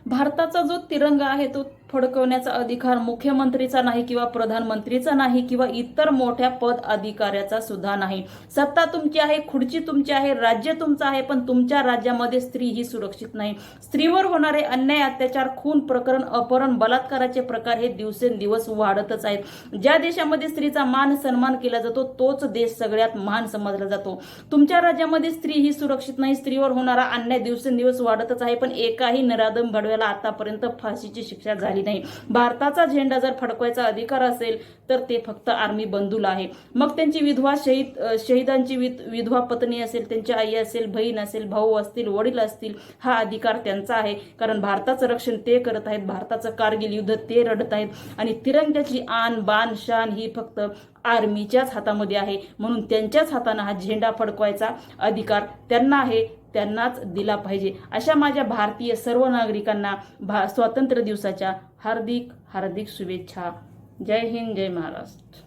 भारताचा जो तिरंगा आहे तो फडकवण्याचा अधिकार मुख्यमंत्रीचा नाही किंवा प्रधानमंत्रीचा नाही किंवा इतर मोठ्या पद अधिकाऱ्याचा सुद्धा नाही। सत्ता तुमची आहे, खुर्ची तुमची आहे, राज्य तुमचं आहे, पण तुमच्या राज्यामध्ये स्त्री ही सुरक्षित नाही। स्त्रीवर होणारे अन्याय, अत्याचार, खून प्रकरण, अपहरण, बलात्काराचे प्रकार हे दिवसेंदिवस वाढतच आहेत। ज्या देशामध्ये स्त्रीचा मान सन्मान केला जातो तोच देश सगळ्यात महान समजला जातो। तुमच्या राज्यामध्ये स्त्री ही सुरक्षित नाही, स्त्रीवर होणारा अन्याय दिवसेंदिवस वाढतच आहे, पण एकाही नराधम भडव्याला आतापर्यंत फाशीची शिक्षा झाली नाही। भारताचा झेंडा जर फडकवायचा अधिकार असेल तर ते फक्त आर्मी बंधूला आहे। मग त्यांची विधवा शहीदांची विधवा पत्नी असेल, त्यांची आई असेल, बहीण असेल, भाऊ असतील, वडील असतील, हा अधिकार त्यांचा आहे। कारण भारताचं रक्षण ते करत आहेत, भारताचं कारगिल युद्ध ते लढत आहेत आणि तिरंग्याची आन बान शान ही फक्त आर्मीच्याच हातामध्ये आहे। म्हणून त्यांच्याच हाताने हा झेंडा फडकवायचा अधिकार त्यांना आहे, त्यांनाच दिला पाहिजे। अशा माझ्या भारतीय सर्व नागरिकांना स्वातंत्र्य दिवसाच्या हार्दिक हार्दिक शुभेच्छा। जय हिंद, जय महाराष्ट्र।